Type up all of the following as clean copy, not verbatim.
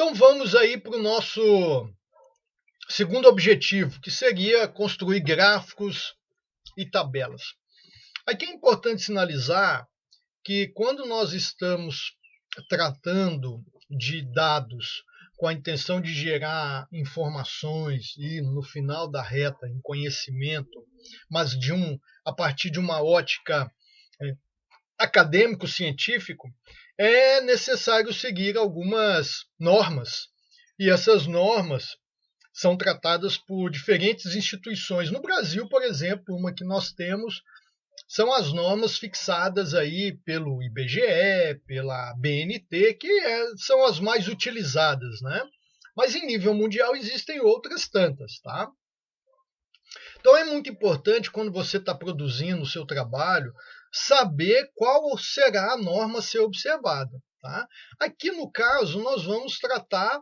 Então vamos aí para o nosso segundo objetivo, que seria construir gráficos e tabelas. Aqui é importante sinalizar que quando nós estamos tratando de dados com a intenção de gerar informações e, no final da reta, em conhecimento, mas a partir de uma ótica acadêmico-científico, é necessário seguir algumas normas. E essas normas são tratadas por diferentes instituições. No Brasil, por exemplo, uma que nós temos são as normas fixadas aí pelo IBGE, pela BNT, que são as mais utilizadas, né? Mas em nível mundial existem outras tantas, tá? Então é muito importante, quando você está produzindo o seu trabalho, saber qual será a norma a ser observada. Tá? Aqui no caso, nós vamos tratar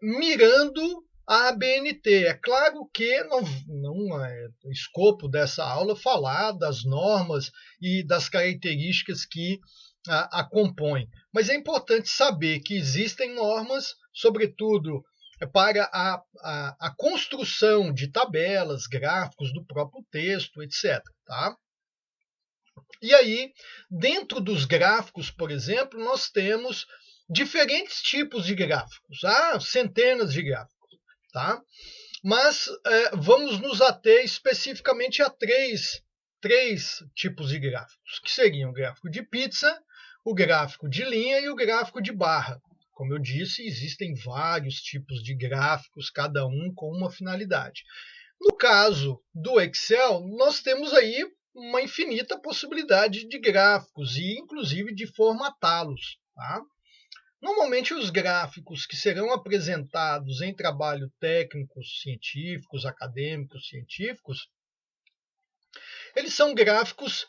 mirando a ABNT. É claro que não é o escopo dessa aula falar das normas e das características que a compõem, mas é importante saber que existem normas, sobretudo para a construção de tabelas, gráficos do próprio texto, etc. Tá? E aí, dentro dos gráficos, por exemplo, nós temos diferentes tipos de gráficos, centenas de gráficos. Tá? Mas vamos nos ater especificamente a três tipos de gráficos, que seriam o gráfico de pizza, o gráfico de linha e o gráfico de barra. Como eu disse, existem vários tipos de gráficos, cada um com uma finalidade. No caso do Excel, nós temos aí uma infinita possibilidade de gráficos e, inclusive, de formatá-los. Tá? Normalmente, os gráficos que serão apresentados em trabalho técnicos, científicos, acadêmicos, científicos, eles ssão gráficos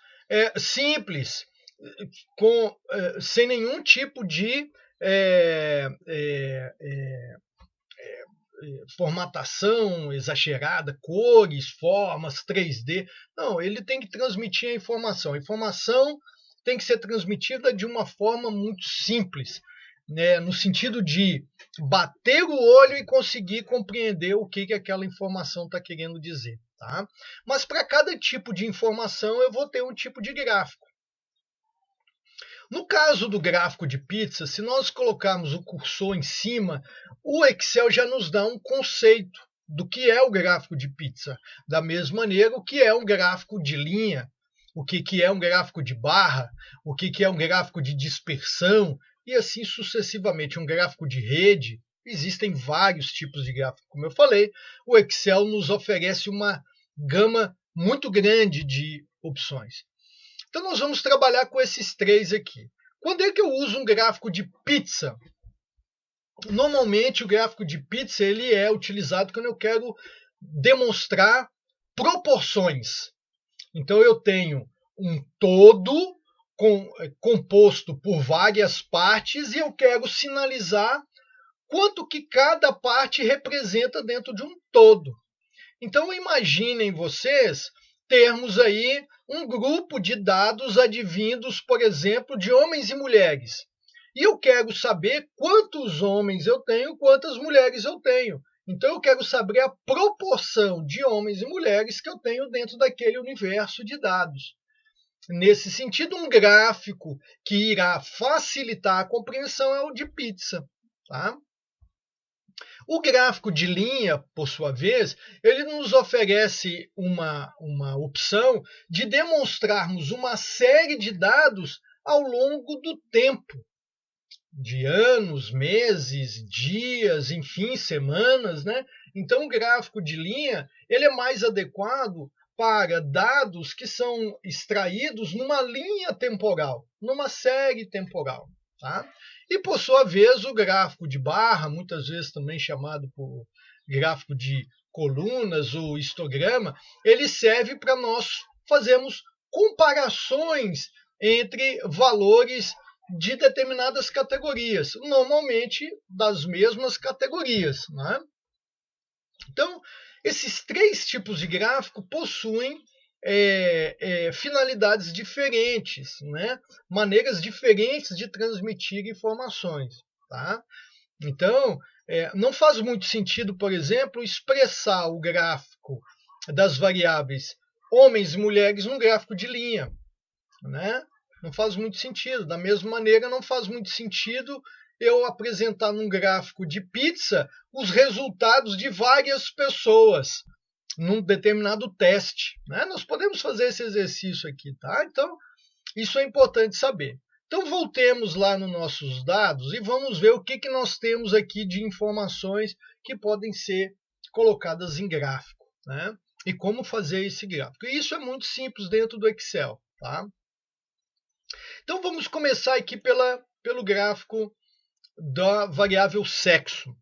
simples, sem nenhum tipo de formatação exagerada, cores, formas, 3D. Não, ele tem que transmitir a informação. A informação tem que ser transmitida de uma forma muito simples, né, no sentido de bater o olho e conseguir compreender o que aquela informação está querendo dizer. Tá? Mas para cada tipo de informação eu vou ter um tipo de gráfico. No caso do gráfico de pizza, se nós colocarmos o cursor em cima, o Excel já nos dá um conceito do que é o gráfico de pizza. Da mesma maneira, o que é um gráfico de linha, o que é um gráfico de barra, o que é um gráfico de dispersão, e assim sucessivamente. Um gráfico de rede, existem vários tipos de gráfico. Como eu falei, o Excel nos oferece uma gama muito grande de opções. Então nós vamos trabalhar com esses três aqui. Quando é que eu uso um gráfico de pizza? Normalmente o gráfico de pizza ele é utilizado quando eu quero demonstrar proporções. Então eu tenho um todo composto por várias partes e eu quero sinalizar quanto que cada parte representa dentro de um todo. Então imaginem vocês termos aí um grupo de dados advindos, por exemplo, de homens e mulheres. E eu quero saber quantos homens eu tenho, quantas mulheres eu tenho. Então eu quero saber a proporção de homens e mulheres que eu tenho dentro daquele universo de dados. Nesse sentido, um gráfico que irá facilitar a compreensão é o de pizza. Tá? O gráfico de linha, por sua vez, ele nos oferece uma opção de demonstrarmos uma série de dados ao longo do tempo, de anos, meses, dias, enfim, semanas, né? Então, o gráfico de linha ele é mais adequado para dados que são extraídos numa linha temporal, numa série temporal. Tá? E, por sua vez, o gráfico de barra, muitas vezes também chamado por gráfico de colunas ou histograma, ele serve para nós fazermos comparações entre valores de determinadas categorias, normalmente das mesmas categorias. Né? Então, esses três tipos de gráfico possuem finalidades diferentes, né? Maneiras diferentes de transmitir informações. Tá? Então, não faz muito sentido, por exemplo, expressar o gráfico das variáveis homens e mulheres num gráfico de linha, né? Não faz muito sentido. Da mesma maneira, não faz muito sentido eu apresentar num gráfico de pizza os resultados de várias pessoas num determinado teste, né? Nós podemos fazer esse exercício aqui, tá? Então, isso é importante saber. Então, voltemos lá nos nossos dados e vamos ver o que nós temos aqui de informações que podem ser colocadas em gráfico, né? E como fazer esse gráfico. E isso é muito simples dentro do Excel, tá? Então, vamos começar aqui pelo gráfico da variável sexo.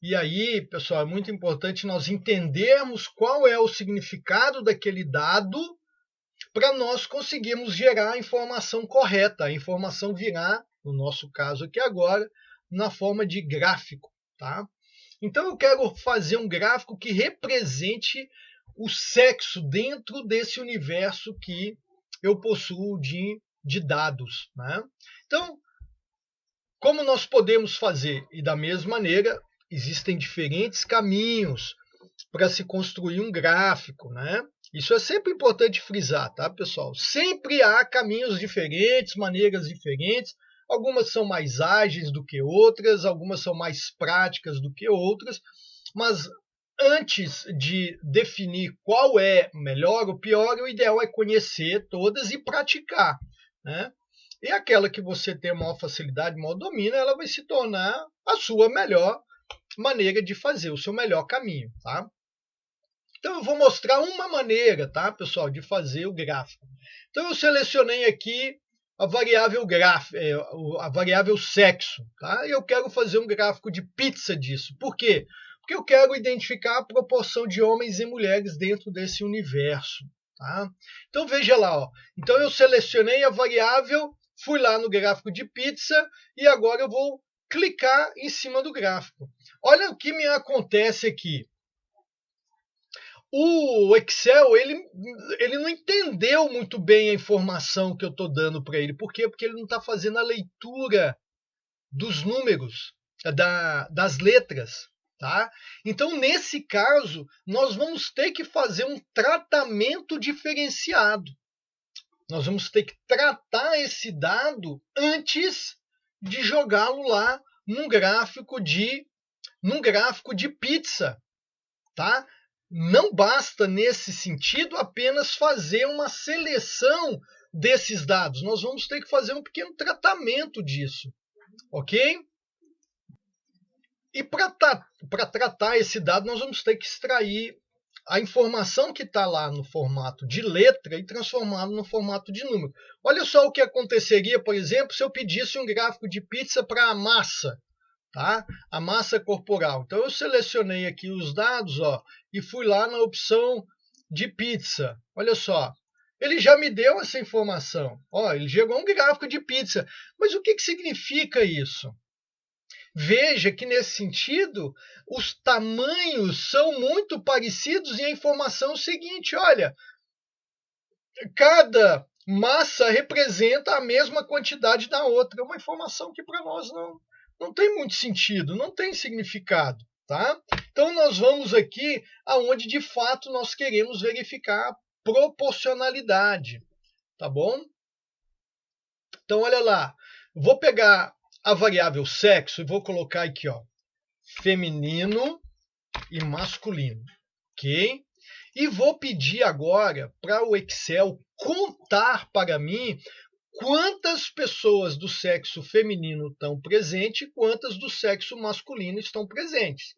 E aí, pessoal, é muito importante nós entendermos qual é o significado daquele dado para nós conseguirmos gerar a informação correta. A informação virá, no nosso caso aqui agora, na forma de gráfico, tá? Então eu quero fazer um gráfico que represente o sexo dentro desse universo que eu possuo de dados, né? Então, como nós podemos fazer? E da mesma maneira, existem diferentes caminhos para se construir um gráfico, né? Isso é sempre importante frisar, tá, pessoal? Sempre há caminhos diferentes, maneiras diferentes. Algumas são mais ágeis do que outras, algumas são mais práticas do que outras, mas antes de definir qual é melhor ou pior, o ideal é conhecer todas e praticar, né? E aquela que você tem maior facilidade, maior domínio, ela vai se tornar a sua melhor maneira de fazer, o seu melhor caminho, tá? Então eu vou mostrar uma maneira, tá, pessoal, de fazer o gráfico. Então eu selecionei aqui a variável a variável sexo, tá? E eu quero fazer um gráfico de pizza disso. Por quê? Porque eu quero identificar a proporção de homens e mulheres dentro desse universo, tá? Então veja lá, ó. Então eu selecionei a variável, fui lá no gráfico de pizza e agora eu vou clicar em cima do gráfico. Olha o que me acontece aqui. O Excel, ele não entendeu muito bem a informação que eu estou dando para ele. Por quê? Porque ele não está fazendo a leitura dos números, das letras. Tá? Então, nesse caso, nós vamos ter que fazer um tratamento diferenciado. Nós vamos ter que tratar esse dado antes de jogá-lo lá num gráfico de pizza. Tá? Não basta, nesse sentido, apenas fazer uma seleção desses dados. Nós vamos ter que fazer um pequeno tratamento disso, ok? E para tratar esse dado, nós vamos ter que extrair a informação que está lá no formato de letra e transformá-lo no formato de número. Olha só o que aconteceria, por exemplo, se eu pedisse um gráfico de pizza para a massa. Tá? A massa corporal. Então eu selecionei aqui os dados, ó, e fui lá na opção de pizza. Olha só, ele já me deu essa informação. Ó, ele gerou um gráfico de pizza. Mas o que significa isso? Veja que nesse sentido os tamanhos são muito parecidos e a informação é o seguinte, olha, cada massa representa a mesma quantidade da outra. É uma informação que para nós não tem muito sentido, não tem significado, tá? Então nós vamos aqui aonde de fato nós queremos verificar a proporcionalidade, tá bom? Então olha lá, vou pegar a variável sexo e vou colocar aqui, ó, feminino e masculino, ok? E vou pedir agora para o Excel contar para mim quantas pessoas do sexo feminino estão presentes e quantas do sexo masculino estão presentes.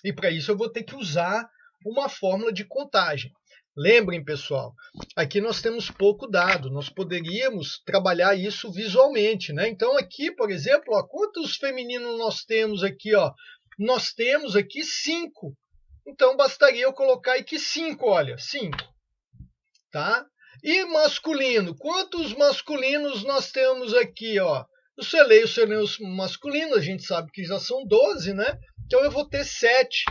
E para isso eu vou ter que usar uma fórmula de contagem. Lembrem, pessoal, aqui nós temos pouco dado, nós poderíamos trabalhar isso visualmente, né? Então aqui, por exemplo, ó, quantos femininos nós temos aqui? Ó? Nós temos aqui 5. Então bastaria eu colocar aqui 5, olha, 5. Tá? E masculino, quantos masculinos nós temos aqui? Ó? Eu selei os masculinos, a gente sabe que já são 12, né? Então eu vou ter 7.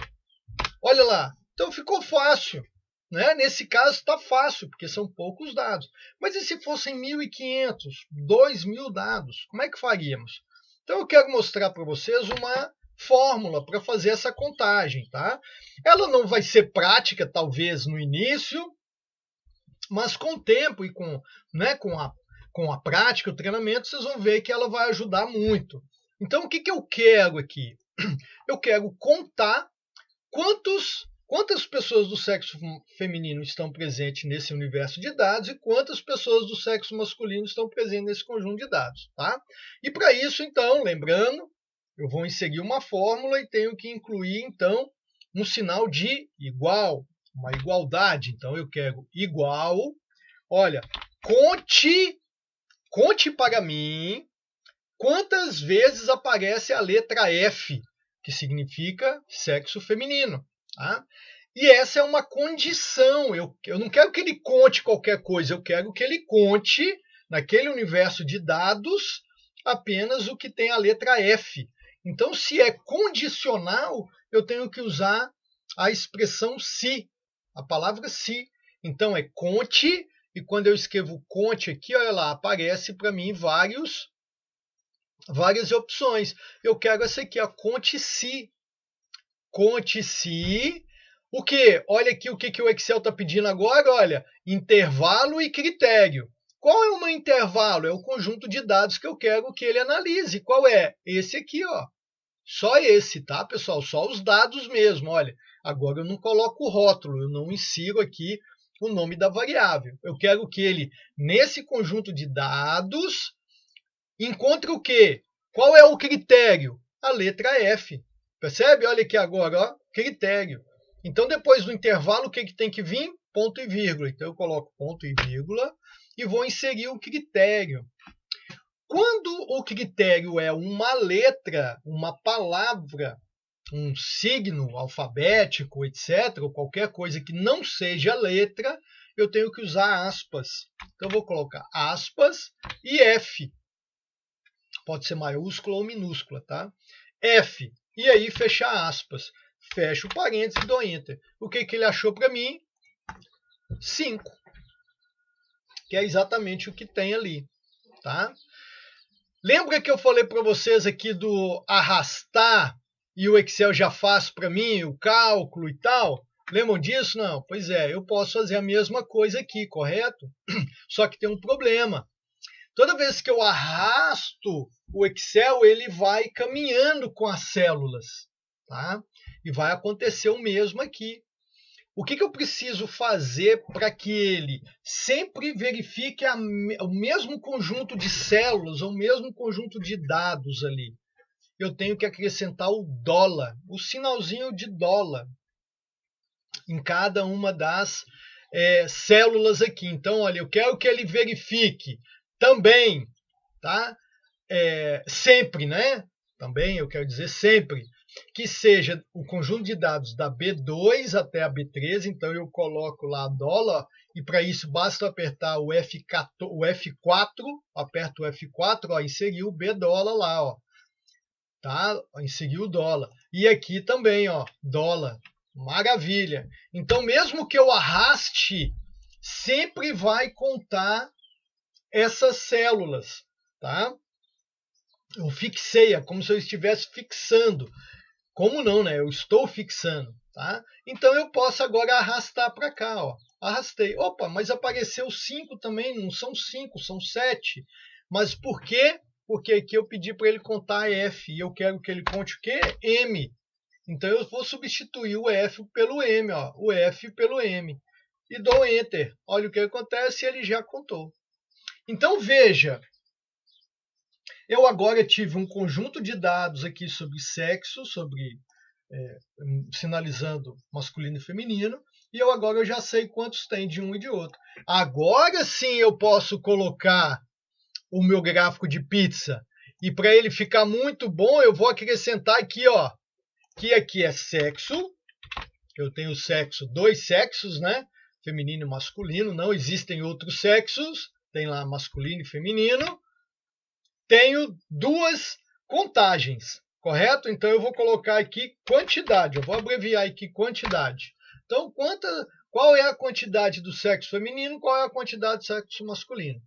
Olha lá, então ficou fácil. Né? Nesse caso está fácil, porque são poucos dados. Mas e se fossem 1.500, 2.000 dados? Como é que faríamos? Então eu quero mostrar para vocês uma fórmula para fazer essa contagem, tá? Ela não vai ser prática, talvez, no início, mas com o tempo e né, com a prática, o treinamento, vocês vão ver que ela vai ajudar muito. Então, o que eu quero aqui? Eu quero contar quantas pessoas do sexo feminino estão presentes nesse universo de dados e quantas pessoas do sexo masculino estão presentes nesse conjunto de dados, tá? E para isso, então, lembrando, eu vou inserir uma fórmula e tenho que incluir, então, um sinal de igual, uma igualdade. Então, eu quero igual. Olha, conte para mim quantas vezes aparece a letra F, que significa sexo feminino. Tá? E essa é uma condição. Eu não quero que ele conte qualquer coisa, eu quero que ele conte, naquele universo de dados, apenas o que tem a letra F. Então, se é condicional, eu tenho que usar a expressão se, a palavra se. Então, é conte, e quando eu escrevo conte aqui, olha lá, aparece para mim várias opções. Eu quero essa aqui, a conte se. Conte se. O que? Olha aqui o que o Excel está pedindo agora, olha, intervalo e critério. Qual é o meu intervalo? É o conjunto de dados que eu quero que ele analise. Qual é? Esse aqui, ó. Só esse, tá, pessoal? Só os dados mesmo. Olha, agora eu não coloco o rótulo, eu não insiro aqui o nome da variável. Eu quero que ele, nesse conjunto de dados, encontre o quê? Qual é o critério? A letra F. Percebe? Olha aqui agora, ó, critério. Então, depois do intervalo, o que tem que vir? Ponto e vírgula. Então, eu coloco ponto e vírgula e vou inserir o critério. Quando o critério é uma letra, uma palavra, um signo alfabético, etc., ou qualquer coisa que não seja letra, eu tenho que usar aspas. Então, eu vou colocar aspas e F. Pode ser maiúscula ou minúscula, tá? F. E aí, fechar aspas. Fecho o parênteses e dou Enter. O que ele achou para mim? 5. Que é exatamente o que tem ali, tá? Lembra que eu falei para vocês aqui do arrastar e o Excel já faz para mim o cálculo e tal? Lembram disso? Não? Pois é, eu posso fazer a mesma coisa aqui, correto? Só que tem um problema. Toda vez que eu arrasto o Excel, ele vai caminhando com as células, tá? E vai acontecer o mesmo aqui. O que eu preciso fazer para que ele sempre verifique o mesmo conjunto de células, ou o mesmo conjunto de dados ali? Eu tenho que acrescentar o dólar, o sinalzinho de dólar, em cada uma das células aqui. Então, olha, eu quero que ele verifique também, tá? Sempre, né? Também eu quero dizer sempre, que seja o conjunto de dados da B2 até a B13, então eu coloco lá dólar, e para isso basta apertar o F4, aperto o F4, ó, inserir o B dólar lá, ó, tá? Inserir o dólar. E aqui também, ó, dólar. Maravilha. Então, mesmo que eu arraste, sempre vai contar essas células, tá? Eu fixei, é como se eu estivesse fixando. Como não, né? Eu estou fixando, tá? Então eu posso agora arrastar para cá, ó. Arrastei. Opa, mas apareceu 5 também, não são 5, são 7. Mas por quê? Porque aqui eu pedi para ele contar F e eu quero que ele conte o quê? M. Então eu vou substituir o F pelo M, ó, o F pelo M. E dou Enter. Olha o que acontece, ele já contou. Então veja, eu agora tive um conjunto de dados aqui sobre sexo, sinalizando masculino e feminino, e eu já sei quantos tem de um e de outro. Agora sim eu posso colocar o meu gráfico de pizza. E para ele ficar muito bom, eu vou acrescentar aqui, ó, que aqui é sexo. Eu tenho sexo, 2 sexos, né? Feminino e masculino. Não existem outros sexos. Tem lá masculino e feminino. Tenho 2 contagens, correto? Então eu vou colocar aqui quantidade. Eu vou abreviar aqui quantidade. Então, qual é a quantidade do sexo feminino? Qual é a quantidade do sexo masculino?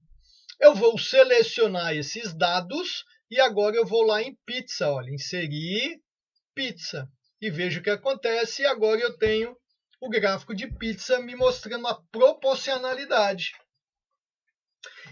Eu vou selecionar esses dados e agora eu vou lá em pizza, olha, inserir pizza. E veja o que acontece, e agora eu tenho o gráfico de pizza me mostrando a proporcionalidade.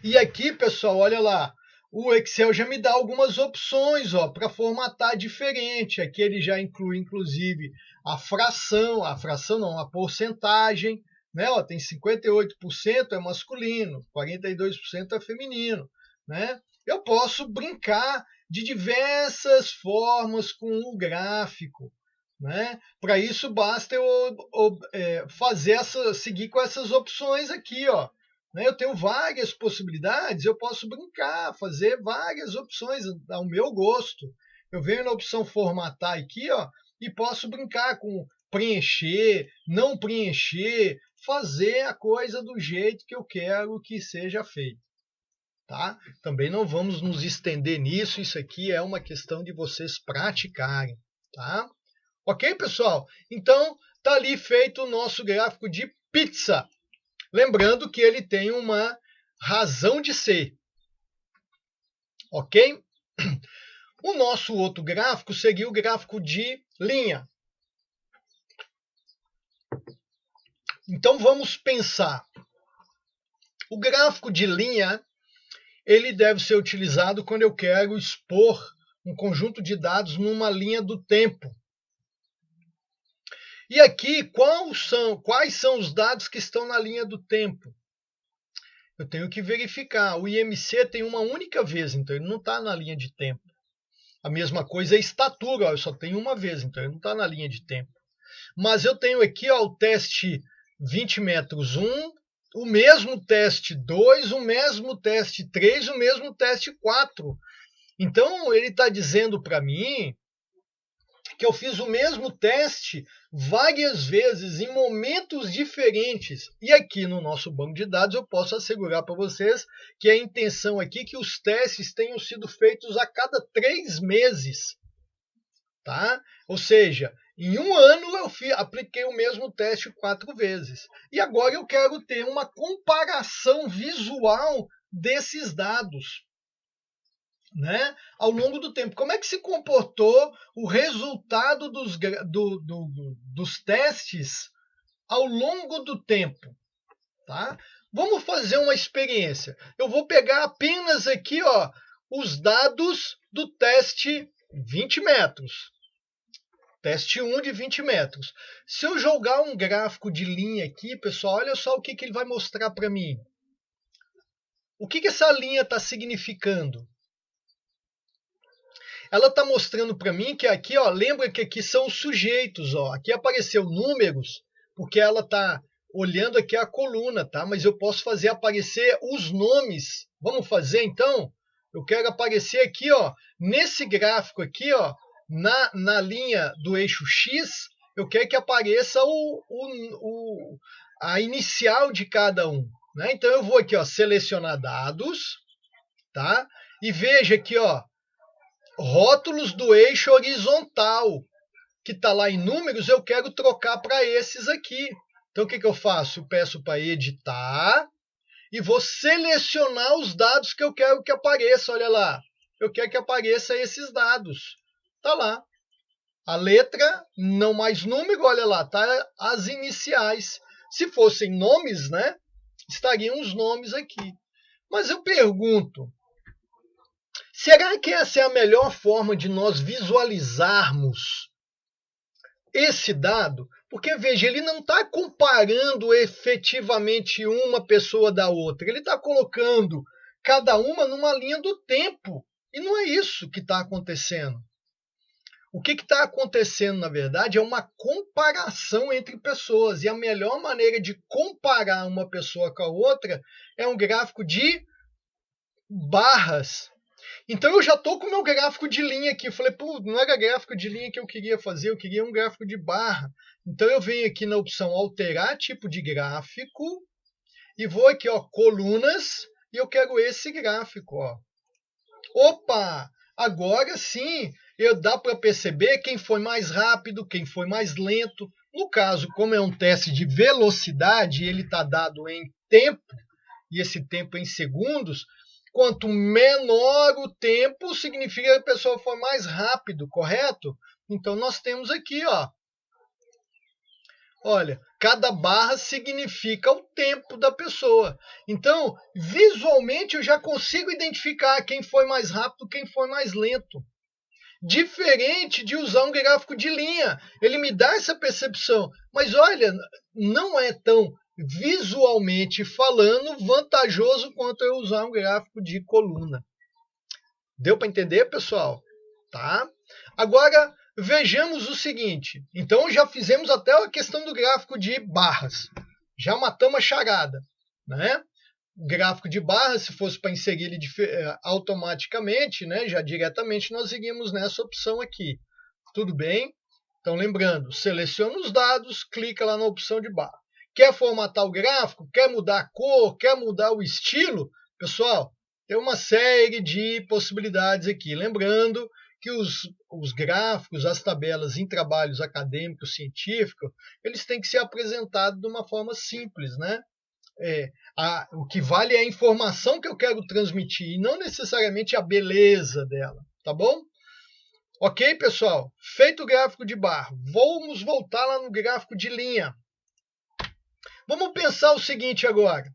E aqui, pessoal, olha lá, o Excel já me dá algumas opções para formatar diferente. Aqui ele já inclui, inclusive, a fração não, a porcentagem, né? Tem 58% é masculino, 42% é feminino, né? Eu posso brincar de diversas formas com o gráfico, né? Para isso basta eu seguir com essas opções aqui, né? Eu tenho várias possibilidades, eu posso brincar, fazer várias opções ao meu gosto. Eu venho na opção formatar aqui, e posso brincar com preencher, não preencher, fazer a coisa do jeito que eu quero que seja feito. Tá? Também não vamos nos estender nisso, isso aqui é uma questão de vocês praticarem. Tá? Ok, pessoal? Então, tá ali feito o nosso gráfico de pizza. Lembrando que ele tem uma razão de ser. Ok? O nosso outro gráfico seria o gráfico de linha. Então vamos pensar. O gráfico de linha, ele deve ser utilizado quando eu quero expor um conjunto de dados numa linha do tempo. E aqui, quais são os dados que estão na linha do tempo? Eu tenho que verificar. O IMC tem uma única vez, então ele não está na linha de tempo. A mesma coisa é a estatura, eu só tenho uma vez, então ele não está na linha de tempo. Mas eu tenho aqui o teste 20 metros 1, o mesmo teste 2, o mesmo teste 3, o mesmo teste 4. Então ele está dizendo para mim que eu fiz o mesmo teste várias vezes, em momentos diferentes. E aqui no nosso banco de dados eu posso assegurar para vocês que a intenção aqui é que os testes tenham sido feitos a cada 3 meses. Tá? Ou seja, em um ano eu apliquei o mesmo teste 4 vezes. E agora eu quero ter uma comparação visual desses dados, né, ao longo do tempo. Como é que se comportou o resultado dos testes ao longo do tempo? Tá? Vamos fazer uma experiência. Eu vou pegar apenas aqui os dados do teste 20 metros. Teste 1 de 20 metros. Se eu jogar um gráfico de linha aqui, pessoal, olha só o que ele vai mostrar para mim. O que essa linha está significando? Ela está mostrando para mim que aqui, lembra que aqui são os sujeitos, aqui apareceu números, porque ela está olhando aqui a coluna, tá? Mas eu posso fazer aparecer os nomes. Vamos fazer então? Eu quero aparecer aqui, nesse gráfico aqui, na linha do eixo X, eu quero que apareça a inicial de cada um, né? Então eu vou aqui, selecionar dados, tá? E veja aqui, rótulos do eixo horizontal, que está lá em números, eu quero trocar para esses aqui. Então, o que eu faço? Eu peço para editar e vou selecionar os dados que eu quero que apareça. Olha lá, eu quero que apareça esses dados. Está lá. A letra, não mais número, olha lá, tá as iniciais. Se fossem nomes, né, estariam os nomes aqui. Mas eu pergunto, será que essa é a melhor forma de nós visualizarmos esse dado? Porque, veja, ele não está comparando efetivamente uma pessoa da outra. Ele está colocando cada uma numa linha do tempo. E não é isso que está acontecendo. O que está acontecendo, na verdade, é uma comparação entre pessoas. E a melhor maneira de comparar uma pessoa com a outra é um gráfico de barras. Então eu já estou com o meu gráfico de linha aqui. Eu falei, não era gráfico de linha que eu queria fazer, eu queria um gráfico de barra. Então eu venho aqui na opção alterar tipo de gráfico e vou aqui, colunas, e eu quero esse gráfico. Opa! Agora sim, dá para perceber quem foi mais rápido, quem foi mais lento. No caso, como é um teste de velocidade, ele está dado em tempo, e esse tempo é em segundos. Quanto menor o tempo, significa que a pessoa foi mais rápido, correto? Então nós temos aqui, ó, olha, cada barra significa o tempo da pessoa. Então, visualmente eu já consigo identificar quem foi mais rápido, quem foi mais lento. Diferente de usar um gráfico de linha. Ele me dá essa percepção. Mas olha, não é tão visualmente falando vantajoso quanto eu usar um gráfico de coluna. Deu para entender, pessoal? Tá? Agora, vejamos o seguinte. Então, já fizemos até a questão do gráfico de barras. Já matamos a charada. Né? Gráfico de barras, se fosse para inserir ele automaticamente, né, já diretamente, nós iríamos nessa opção aqui. Tudo bem? Então, lembrando, seleciona os dados, clica lá na opção de barra. Quer formatar o gráfico? Quer mudar a cor? Quer mudar o estilo? Pessoal, tem uma série de possibilidades aqui. Lembrando que os gráficos, as tabelas em trabalhos acadêmicos, científicos, eles têm que ser apresentados de uma forma simples, né? O que vale é a informação que eu quero transmitir e não necessariamente a beleza dela, tá bom? Ok, pessoal? Feito o gráfico de barra, vamos voltar lá no gráfico de linha. Vamos pensar o seguinte agora.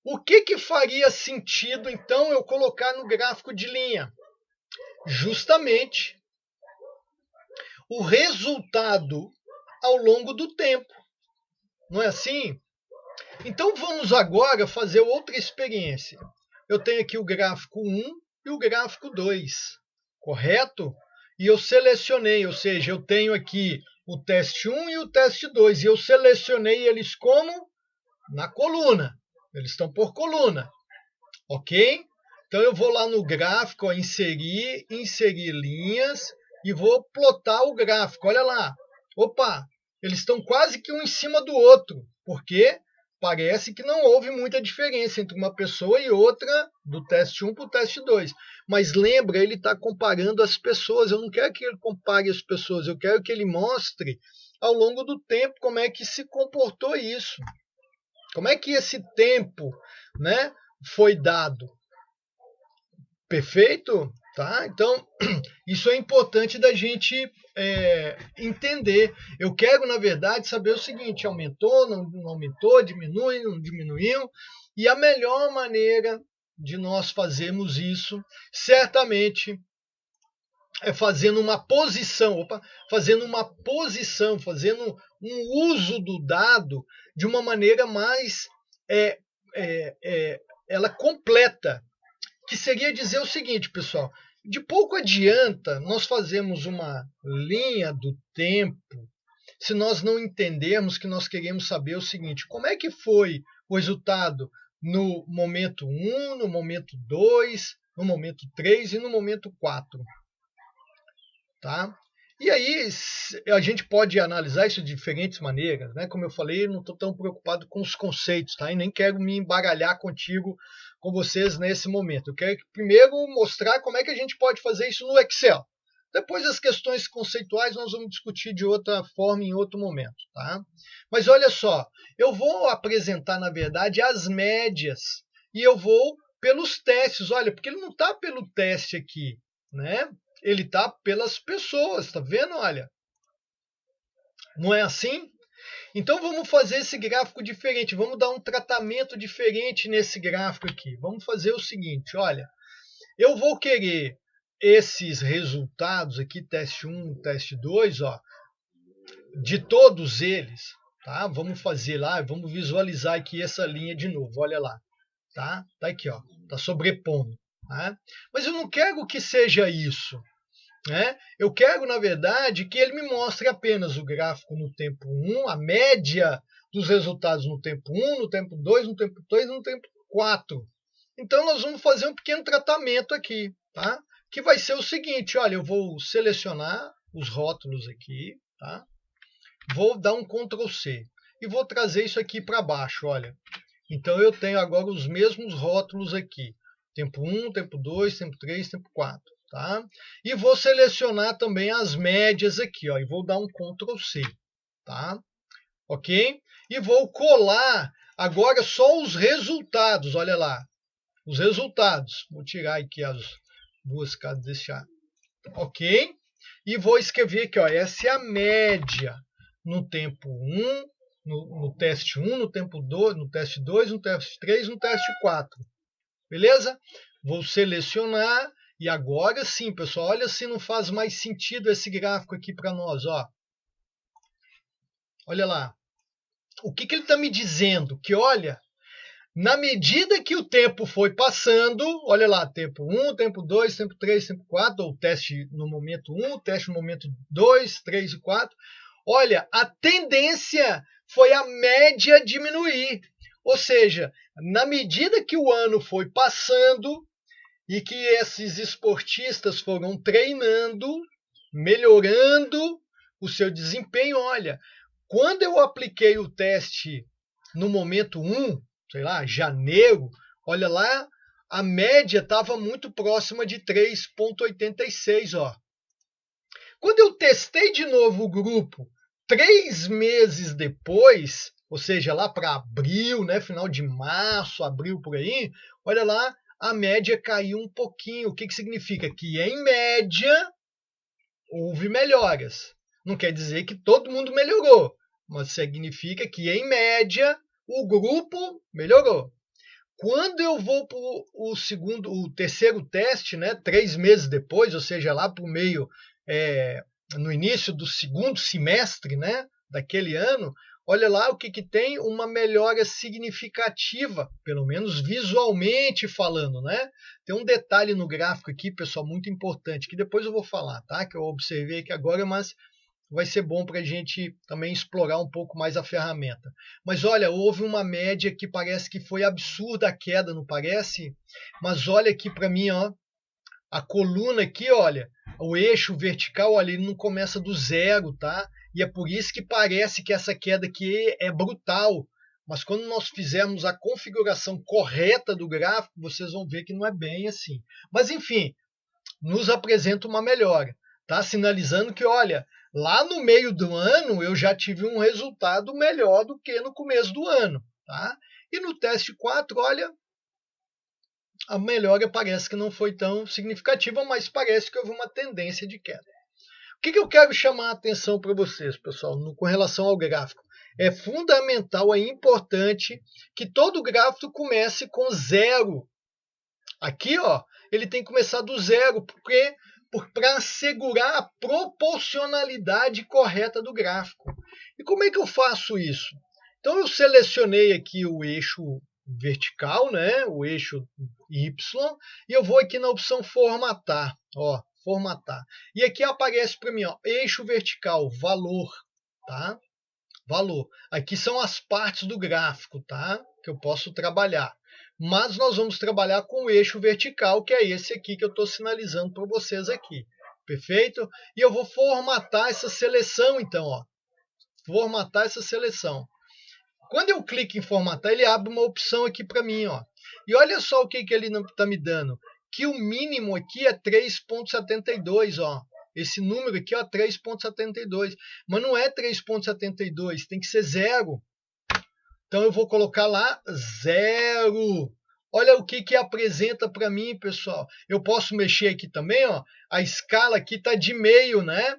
O que faria sentido, então, eu colocar no gráfico de linha? Justamente o resultado ao longo do tempo. Não é assim? Então vamos agora fazer outra experiência. Eu tenho aqui o gráfico 1 e o gráfico 2, correto? E eu selecionei, ou seja, eu tenho aqui o teste 1 e o teste 2, e eu selecionei eles como? Na coluna. Eles estão por coluna, ok? Então eu vou lá no gráfico, ó, inserir linhas, e vou plotar o gráfico. Olha lá, opa, eles estão quase que um em cima do outro, porque parece que não houve muita diferença entre uma pessoa e outra do teste 1 para o teste 2. Mas lembra, ele está comparando as pessoas. Eu não quero que ele compare as pessoas, eu quero que ele mostre ao longo do tempo como é que se comportou isso. Como é que esse tempo, né, foi dado. Perfeito? Tá? Então, isso é importante da gente entender. Eu quero, na verdade, saber o seguinte: aumentou, não aumentou, diminui, não diminuiu. E a melhor maneira de nós fazermos isso, certamente, é fazendo uma posição, fazendo um uso do dado de uma maneira mais ela completa. Que seria dizer o seguinte, pessoal: de pouco adianta nós fazermos uma linha do tempo se nós não entendermos que nós queremos saber o seguinte: como é que foi o resultado no momento 1, no momento 2, no momento 3 e no momento 4. Tá? E aí a gente pode analisar isso de diferentes maneiras, né? Como eu falei, eu não estou tão preocupado com os conceitos, tá? E nem quero me embaralhar com vocês nesse momento. Eu quero primeiro mostrar como é que a gente pode fazer isso no Excel. Depois as questões conceituais nós vamos discutir de outra forma em outro momento, tá? Mas olha só, eu vou apresentar, na verdade, as médias e eu vou pelos testes. Olha, porque ele não está pelo teste aqui, né? Ele está pelas pessoas, tá vendo? Olha, não é assim? Então vamos fazer esse gráfico diferente, vamos dar um tratamento diferente nesse gráfico aqui. Vamos fazer o seguinte, olha, eu vou querer esses resultados aqui, teste 1, teste 2, ó, de todos eles, tá? Vamos fazer lá, vamos visualizar aqui essa linha de novo, olha lá, tá? Tá aqui, ó, tá sobrepondo. Tá? Mas eu não quero que seja isso. Né? Eu quero, na verdade, que ele me mostre apenas o gráfico no tempo 1, a média dos resultados no tempo 1, no tempo 2, no tempo 3 e no tempo 4. Então, nós vamos fazer um pequeno tratamento aqui, tá? Que vai ser o seguinte, olha, eu vou selecionar os rótulos aqui, tá? Vou dar um Ctrl C e vou trazer isso aqui para baixo, olha. Então, eu tenho agora os mesmos rótulos aqui. Tempo 1, tempo 2, tempo 3, tempo 4. Tá? E vou selecionar também as médias aqui, ó, e vou dar um Ctrl C. Tá? Ok? E vou colar agora só os resultados, olha lá. Os resultados. Vou tirar aqui as duas casas, deixar. Ok? E vou escrever aqui, ó, essa é a média no tempo 1, no teste 1, no tempo 2, no teste 2, no teste 3, no teste 4. Beleza? Vou selecionar e agora sim, pessoal, olha se não faz mais sentido esse gráfico aqui para nós, ó. Olha lá. O que ele está me dizendo? Que olha, na medida que o tempo foi passando, olha lá, tempo 1, tempo 2, tempo 3, tempo 4, ou teste no momento 1, teste no momento 2, 3 e 4, olha, a tendência foi a média diminuir. Ou seja, na medida que o ano foi passando e que esses esportistas foram treinando, melhorando o seu desempenho, olha, quando eu apliquei o teste no momento 1, sei lá, janeiro, olha lá, a média estava muito próxima de 3,86, ó. Quando eu testei de novo o grupo 3 meses depois, ou seja, lá para abril, né, final de março, abril por aí, olha lá, a média caiu um pouquinho. O que significa? Que em média houve melhoras. Não quer dizer que todo mundo melhorou, mas significa que em média o grupo melhorou. Quando eu vou para o terceiro teste, né, 3 meses depois, ou seja, lá para o meio, no início do segundo semestre, né, daquele ano, olha lá o que tem uma melhora significativa, pelo menos visualmente falando, né? Tem um detalhe no gráfico aqui, pessoal, muito importante, que depois eu vou falar, tá? Que eu observei aqui agora, mas vai ser bom para a gente também explorar um pouco mais a ferramenta. Mas olha, houve uma média que parece que foi absurda a queda, não parece? Mas olha aqui para mim, ó, a coluna aqui, olha, o eixo vertical, olha, ele não começa do zero, tá? E é por isso que parece que essa queda aqui é brutal. Mas quando nós fizermos a configuração correta do gráfico, vocês vão ver que não é bem assim. Mas enfim, nos apresenta uma melhora, tá? Sinalizando que, olha, lá no meio do ano eu já tive um resultado melhor do que no começo do ano, tá? E no teste 4, olha, a melhora parece que não foi tão significativa, mas parece que houve uma tendência de queda. O que eu quero chamar a atenção para vocês, pessoal, com relação ao gráfico? É fundamental, é importante que todo gráfico comece com zero. Aqui, ó, ele tem que começar do zero, porque para assegurar a proporcionalidade correta do gráfico. E como é que eu faço isso? Então eu selecionei aqui o eixo vertical, né, o eixo Y, e eu vou aqui na opção formatar, ó, formatar. E aqui aparece para mim, ó, eixo vertical, valor, tá? Valor. Aqui são as partes do gráfico, tá? Que eu posso trabalhar. Mas nós vamos trabalhar com o eixo vertical, que é esse aqui que eu estou sinalizando para vocês aqui. Perfeito? E eu vou formatar essa seleção, então, ó. Formatar essa seleção. Quando eu clico em formatar, ele abre uma opção aqui para mim, ó. E olha só o que ele está me dando. Que o mínimo aqui é 3,72, ó. Esse número aqui, ó, 3,72. Mas não é 3,72, tem que ser zero. Então eu vou colocar lá zero. Olha o que apresenta para mim, pessoal. Eu posso mexer aqui também, ó. A escala aqui está de meio, né?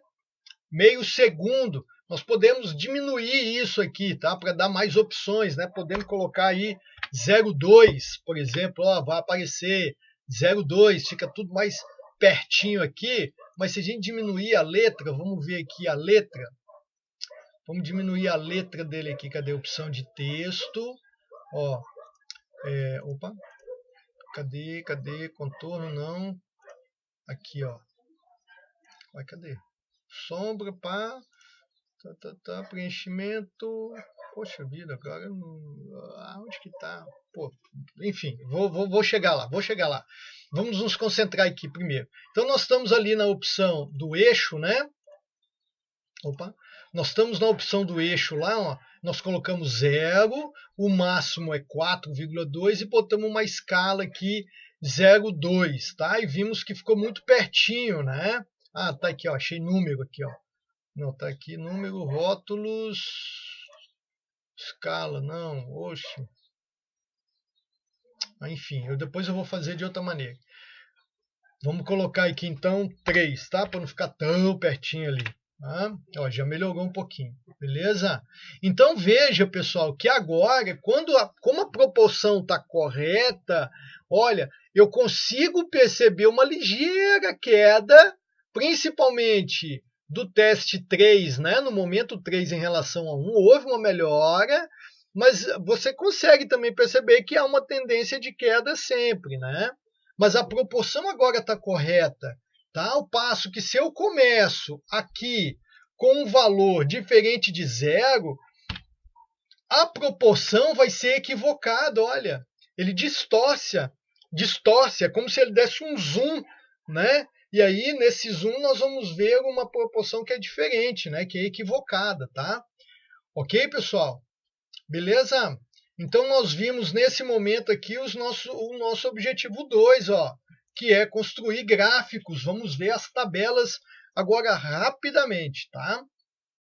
Meio segundo. Nós podemos diminuir isso aqui, tá? Para dar mais opções, né? Podemos colocar aí 0,2, por exemplo, ó, vai aparecer 0,2, fica tudo mais pertinho aqui. Mas se a gente diminuir a letra, vamos ver aqui a letra. Vamos diminuir a letra dele aqui. Cadê a opção de texto? Ó, opa, cadê? Contorno não. Aqui, ó. Vai, cadê? Sombra, pá. Preenchimento. Poxa vida, agora. Onde que tá? Pô, enfim, vou chegar lá, Vamos nos concentrar aqui primeiro. Então nós estamos ali na opção do eixo, né? Opa. Nós estamos na opção do eixo lá, ó, nós colocamos 0, o máximo é 4,2 e botamos uma escala aqui 0,2, tá? E vimos que ficou muito pertinho, né? Ah, tá aqui, ó, achei número aqui, ó. Não, tá aqui número, rótulos, escala, não, oxe. Enfim, depois eu vou fazer de outra maneira. Vamos colocar aqui então 3, tá? Para não ficar tão pertinho ali. Tá? Ó, já melhorou um pouquinho, beleza? Então veja, pessoal, que agora, como a proporção está correta, olha, eu consigo perceber uma ligeira queda, principalmente do teste 3, né? No momento 3 em relação a 1, houve uma melhora, mas você consegue também perceber que há uma tendência de queda sempre, né? Mas a proporção agora está correta, tá? Ao passo que se eu começo aqui com um valor diferente de zero, a proporção vai ser equivocada, olha. Ele distorce, é como se ele desse um zoom, né? E aí, nesse zoom, nós vamos ver uma proporção que é diferente, né? Que é equivocada, tá? Ok, pessoal? Beleza? Então nós vimos nesse momento aqui o nosso objetivo 2, ó, que é construir gráficos. Vamos ver as tabelas agora rapidamente, tá?